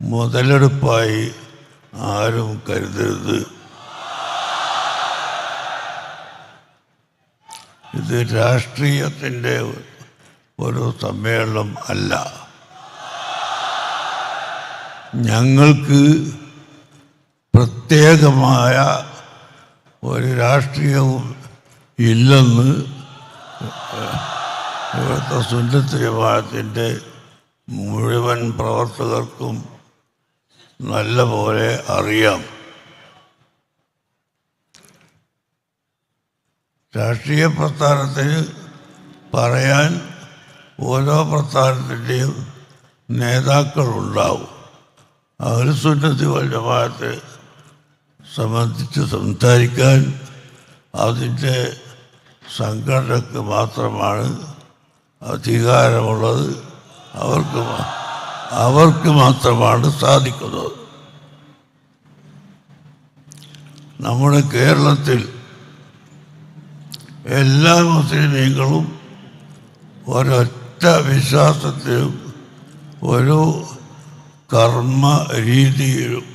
മുതലെടുപ്പായി ആരും കരുതരുത്. ഇത് രാഷ്ട്രീയത്തിൻ്റെ ഒരു സമ്മേളനം അല്ല. ഞങ്ങൾക്ക് പ്രത്യേകമായ ഒരു രാഷ്ട്രീയവും ഇല്ലെന്ന് ഇവിടുത്തെ സുന്നത്ത് ജമാഅത്തിൻ്റെ മുഴുവൻ പ്രവർത്തകർക്കും നല്ല പോലെ അറിയാം. രാഷ്ട്രീയ പ്രസ്ഥാനത്തിന് പറയാൻ ഓരോ പ്രസ്ഥാനത്തിൻ്റെയും നേതാക്കളുണ്ടാവും. അഹ്ലു സുന്നത്ത് വൽ ജമാഅത്തെ സംബന്ധിച്ച് സംസാരിക്കാൻ അതിൻ്റെ സംഘടനയ്ക്ക് മാത്രമാണ് അധികാരമുള്ളത്. അവർക്ക് മാത്രമാണ് സാധിക്കുന്നത്. നമ്മുടെ കേരളത്തിൽ എല്ലാ മുസ്ലിമീങ്ങളും ഒരൊറ്റ വിശ്വാസത്തിലും ഒരു കർമ്മ രീതിയിലും